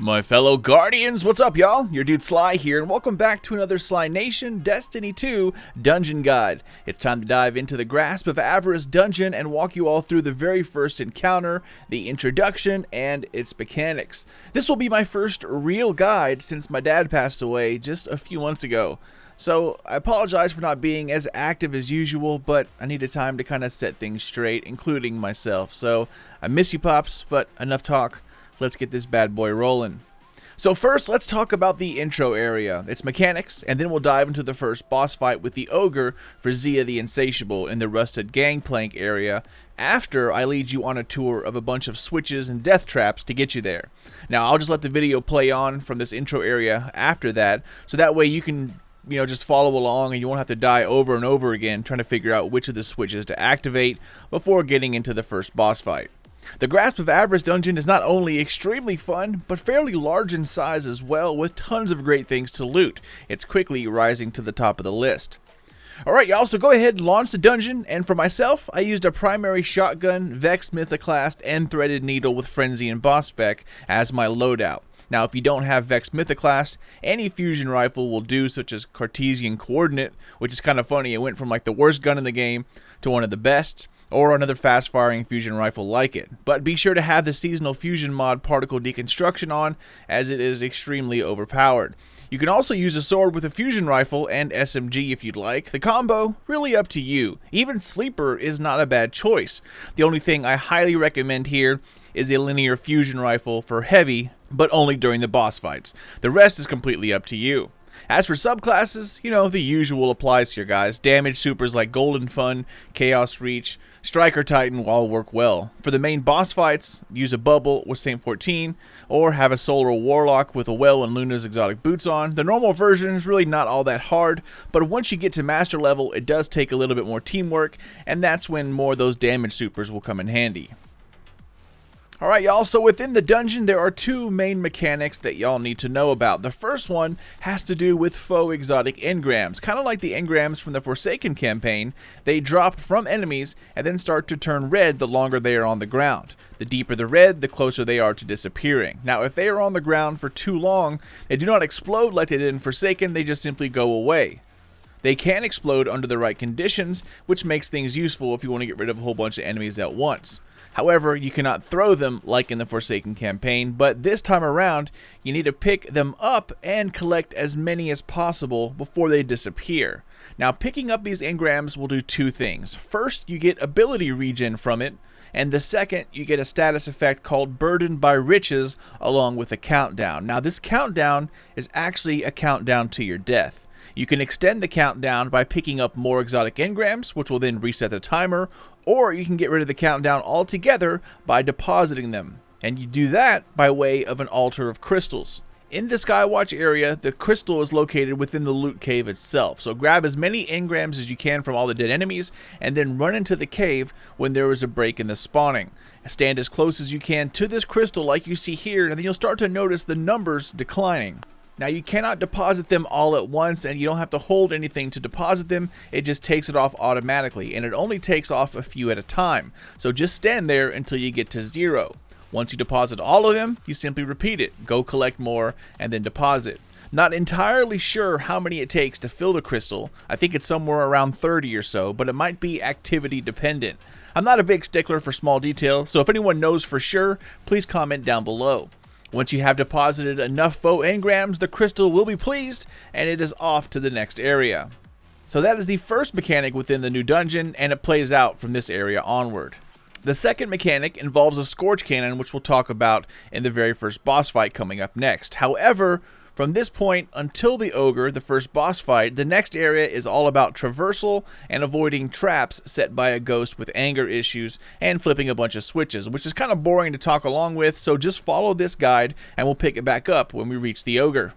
My fellow Guardians, what's up y'all? Your dude Sly here, and welcome back to another Sly Nation Destiny 2 Dungeon Guide. It's time to dive into the Grasp of Avarice dungeon and walk you all through the very first encounter, the introduction, and its mechanics. This will be my first real guide since my dad passed away just a few months ago. So I apologize for not being as active as usual, but I needed time to kind of set things straight, including myself. So I miss you, Pops, but enough talk. Let's get this bad boy rolling. So first, let's talk about the intro area, its mechanics, and then we'll dive into the first boss fight with the Ogre, Phry'zhai the Insatiable, in the rusted gangplank area, after I lead you on a tour of a bunch of switches and death traps to get you there. Now, I'll just let the video play on from this intro area after that, so that way you can just follow along and you won't have to die over and over again trying to figure out which of the switches to activate before getting into the first boss fight. The Grasp of Avarice dungeon is not only extremely fun, but fairly large in size as well, with tons of great things to loot. It's quickly rising to the top of the list. Alright y'all, so go ahead and launch the dungeon, and for myself, I used a primary shotgun, Vexed Mythoclast, and Threaded Needle with Frenzy and Boss Spec as my loadout. Now, if you don't have Vexed Mythoclast, any fusion rifle will do, such as Cartesian Coordinate, which is kind of funny. It went from like the worst gun in the game to one of the best, or another fast-firing fusion rifle like it. But be sure to have the seasonal fusion mod Particle Deconstruction on, as it is extremely overpowered. You can also use a sword with a fusion rifle and SMG if you'd like. The combo, really up to you. Even Sleeper is not a bad choice. The only thing I highly recommend here is a linear fusion rifle for heavy, but only during the boss fights. The rest is completely up to you. As for subclasses, the usual applies here, guys. Damage supers like Golden Fun, Chaos Reach, Striker Titan will all work well. For the main boss fights, use a bubble with Saint 14, or have a Solar Warlock with a Well and Luna's exotic boots on. The normal version is really not all that hard, but once you get to master level, it does take a little bit more teamwork, and that's when more of those damage supers will come in handy. Alright y'all, so within the dungeon there are two main mechanics that y'all need to know about. The first one has to do with faux exotic engrams. Kind of like the engrams from the Forsaken campaign, they drop from enemies and then start to turn red the longer they are on the ground. The deeper the red, the closer they are to disappearing. Now if they are on the ground for too long, they do not explode like they did in Forsaken, they just simply go away. They can explode under the right conditions, which makes things useful if you want to get rid of a whole bunch of enemies at once. However, you cannot throw them like in the Forsaken campaign, but this time around, you need to pick them up and collect as many as possible before they disappear. Now, picking up these engrams will do two things. First, you get ability regen from it, and the second, you get a status effect called Burdened by Riches along with a countdown. Now, this countdown is actually a countdown to your death. You can extend the countdown by picking up more exotic engrams, which will then reset the timer, or you can get rid of the countdown altogether by depositing them. And you do that by way of an altar of crystals. In the Skywatch area, the crystal is located within the loot cave itself. So grab as many engrams as you can from all the dead enemies, and then run into the cave when there is a break in the spawning. Stand as close as you can to this crystal like you see here, and then you'll start to notice the numbers declining. Now you cannot deposit them all at once, and you don't have to hold anything to deposit them. It just takes it off automatically, and it only takes off a few at a time. So just stand there until you get to 0. Once you deposit all of them, you simply repeat it. Go collect more and then deposit. Not entirely sure how many it takes to fill the crystal. I think it's somewhere around 30 or so, but it might be activity dependent. I'm not a big stickler for small detail, so if anyone knows for sure, please comment down below. Once you have deposited enough faux engrams, the crystal will be pleased, and it is off to the next area. So that is the first mechanic within the new dungeon, and it plays out from this area onward. The second mechanic involves a Scorch Cannon, which we'll talk about in the very first boss fight coming up next. However, from this point until the Ogre, the first boss fight, the next area is all about traversal and avoiding traps set by a ghost with anger issues and flipping a bunch of switches, which is kind of boring to talk along with, so just follow this guide and we'll pick it back up when we reach the Ogre.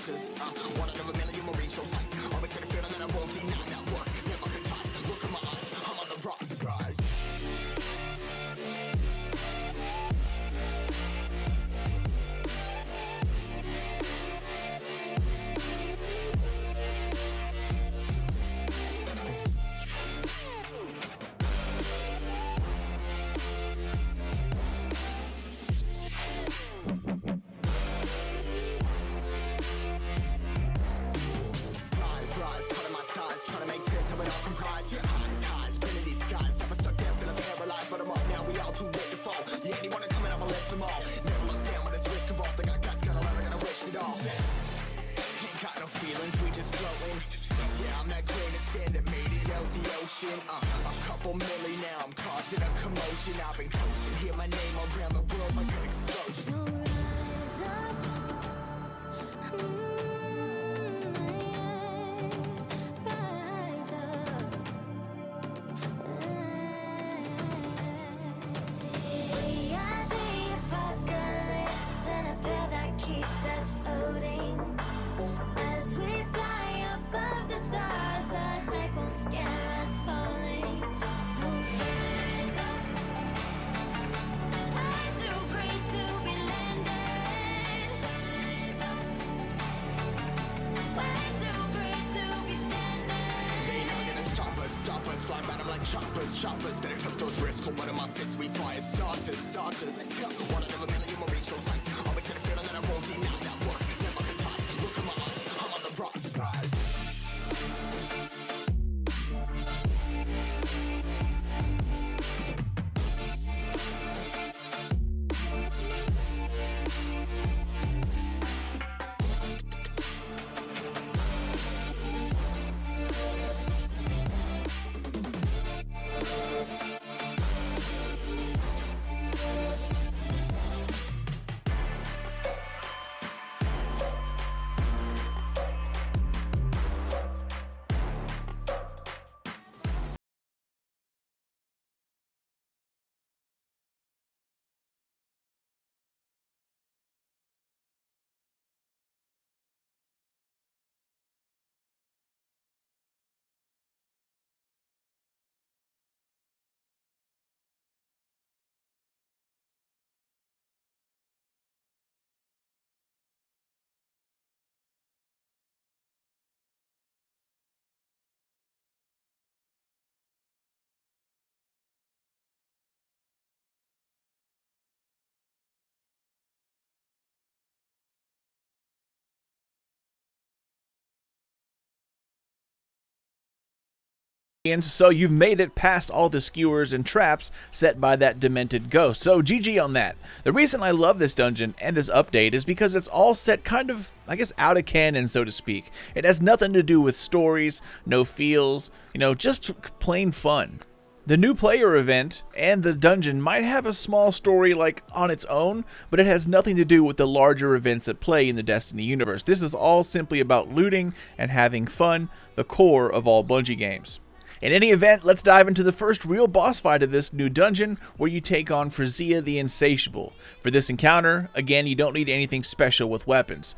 starters. One out of a million will reach those heights. Always had a feeling that I won't deny that work. Never could toss. Look in my eyes, I'm on the rocks. Rise. A couple milli now, I'm causing a commotion. I've been coasting, hear my name around the world like an explosion. Rise up, rise up. We are the apocalypse, and a path that keeps us floating. As we fly above the stars, the hype won't scare us falling. So rise up. I'm too great to be landed. Rise up. Way too great to be standing. They never gonna stop us, fly by them like choppers. Better took those risks, hold one of my fists, we fire starters. Let's go. One out of a million will reach those heights. Always had a feeling that I won't deny that work. Never could toss. Look in my eyes, I'm on the rocks. Rise. So you've made it past all the skewers and traps set by that demented ghost. So GG on that. The reason I love this dungeon and this update is because it's all set kind of, I guess, out of canon, so to speak. It has nothing to do with stories, no feels, just plain fun. The new player event and the dungeon might have a small story like on its own, but it has nothing to do with the larger events at play in the Destiny universe. This is all simply about looting and having fun, the core of all Bungie games. In any event, let's dive into the first real boss fight of this new dungeon, where you take on Phry'zhai the Insatiable. For this encounter, again, you don't need anything special with weapons.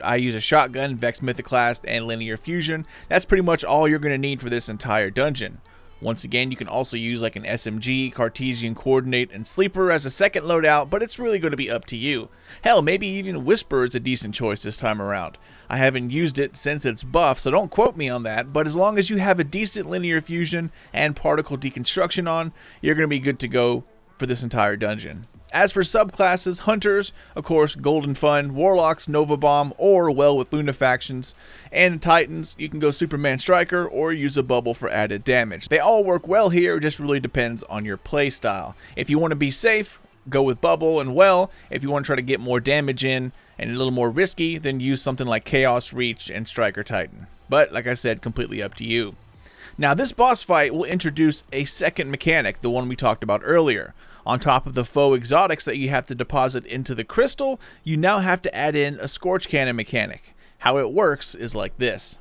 I use a shotgun, Vex Mythoclast, and Linear Fusion. That's pretty much all you're going to need for this entire dungeon. Once again, you can also use like an SMG, Cartesian Coordinate, and Sleeper as a second loadout, but it's really going to be up to you. Hell, maybe even Whisper is a decent choice this time around. I haven't used it since it's buff, so don't quote me on that, but as long as you have a decent Linear Fusion and Particle Deconstruction on, you're going to be good to go for this entire dungeon. As for subclasses, Hunters, of course, Golden Fun, Warlocks, Nova Bomb, or well with Luna factions, and Titans, you can go Superman Striker or use a bubble for added damage. They all work well here, it just really depends on your playstyle. If you want to be safe, go with bubble and well. If you want to try to get more damage in and a little more risky, then use something like Chaos Reach and Striker Titan. But like I said, completely up to you. Now this boss fight will introduce a second mechanic, the one we talked about earlier. On top of the faux exotics that you have to deposit into the crystal, you now have to add in a Scorch Cannon mechanic. How it works is like this.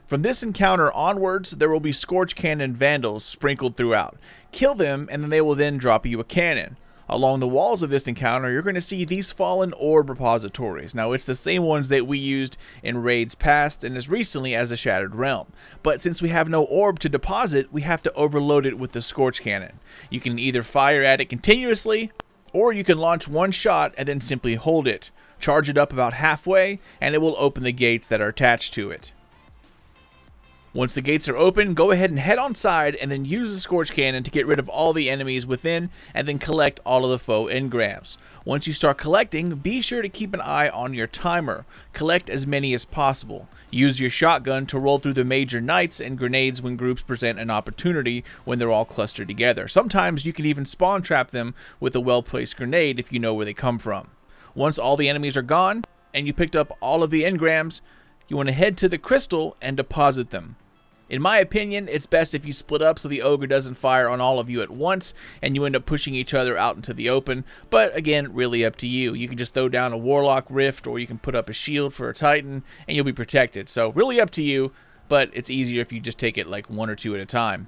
From this encounter onwards, there will be Scorch Cannon Vandals sprinkled throughout. Kill them, and then they will then drop you a cannon. Along the walls of this encounter, you're going to see these fallen orb repositories. Now, it's the same ones that we used in raids past and as recently as the Shattered Realm. But since we have no orb to deposit, we have to overload it with the Scorch Cannon. You can either fire at it continuously, or you can launch one shot and then simply hold it. Charge it up about halfway, and it will open the gates that are attached to it. Once the gates are open, go ahead and head on side and then use the Scorch Cannon to get rid of all the enemies within and then collect all of the foe engrams. Once you start collecting, be sure to keep an eye on your timer. Collect as many as possible. Use your shotgun to roll through the major knights and grenades when groups present an opportunity when they're all clustered together. Sometimes you can even spawn trap them with a well-placed grenade if you know where they come from. Once all the enemies are gone and you picked up all of the engrams, you want to head to the crystal and deposit them. In my opinion, it's best if you split up so the ogre doesn't fire on all of you at once and you end up pushing each other out into the open, but again, really up to you. You can just throw down a warlock rift or you can put up a shield for a titan and you'll be protected. So really up to you, but it's easier if you just take it like one or two at a time.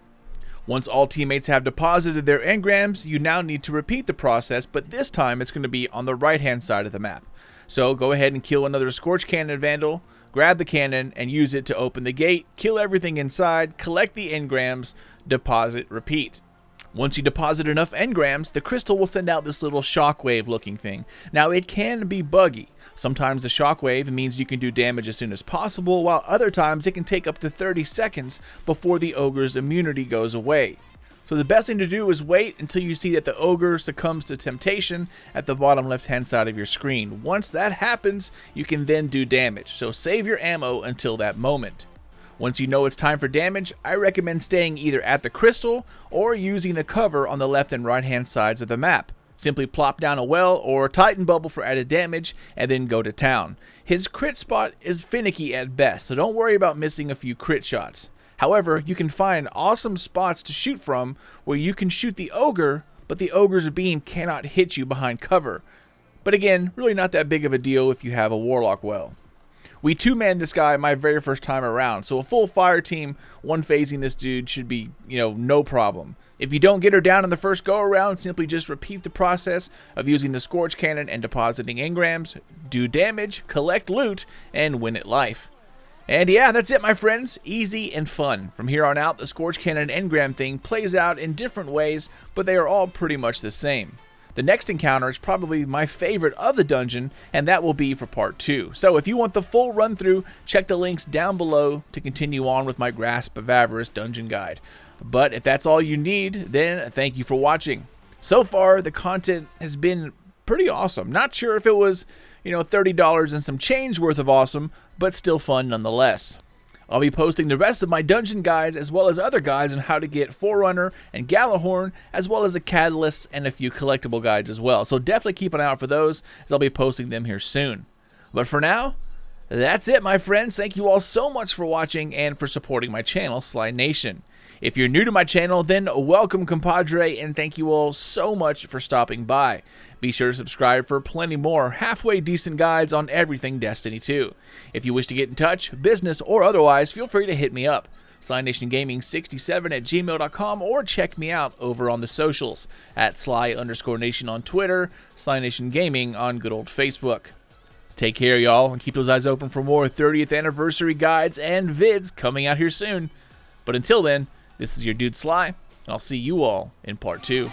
Once all teammates have deposited their engrams, you now need to repeat the process, but this time it's going to be on the right-hand side of the map. So go ahead and kill another Scorch Cannon Vandal, grab the cannon and use it to open the gate, kill everything inside, collect the engrams, deposit, repeat. Once you deposit enough engrams, the crystal will send out this little shockwave looking thing. Now it can be buggy. Sometimes the shockwave means you can do damage as soon as possible, while other times it can take up to 30 seconds before the ogre's immunity goes away. So the best thing to do is wait until you see that the ogre succumbs to temptation at the bottom left hand side of your screen. Once that happens, you can then do damage, so save your ammo until that moment. Once you know it's time for damage, I recommend staying either at the crystal or using the cover on the left and right hand sides of the map. Simply plop down a well or titan bubble for added damage and then go to town. His crit spot is finicky at best, so don't worry about missing a few crit shots. However, you can find awesome spots to shoot from where you can shoot the ogre, but the ogre's beam cannot hit you behind cover. But again, really not that big of a deal if you have a warlock well. We two-manned this guy my very first time around, so a full fire team, one phasing this dude should be, no problem. If you don't get her down in the first go-around, simply just repeat the process of using the Scorch Cannon and depositing engrams, do damage, collect loot, and win at life. And yeah, that's it, my friends. Easy and fun. From here on out, the Scorch Cannon engram thing plays out in different ways, but they are all pretty much the same. The next encounter is probably my favorite of the dungeon, and that will be for part 2. So if you want the full run-through, check the links down below to continue on with my Grasp of Avarice dungeon guide. But if that's all you need, then thank you for watching. So far, the content has been pretty awesome. Not sure if it was, $30 and some change worth of awesome, but still fun nonetheless. I'll be posting the rest of my dungeon guides as well as other guides on how to get Forerunner and Galahorn, as well as the Catalysts and a few collectible guides as well. So definitely keep an eye out for those, as I'll be posting them here soon. But for now, that's it, my friends. Thank you all so much for watching and for supporting my channel, Sly Nation. If you're new to my channel, then welcome, compadre, and thank you all so much for stopping by. Be sure to subscribe for plenty more halfway decent guides on everything Destiny 2. If you wish to get in touch, business or otherwise, feel free to hit me up. SlyNationGaming67@gmail.com, or check me out over on the socials at Sly_Nation on Twitter, Sly Nation Gaming on good old Facebook. Take care, y'all, and keep those eyes open for more 30th anniversary guides and vids coming out here soon. But until then, this is your dude Sly, and I'll see you all in part 2.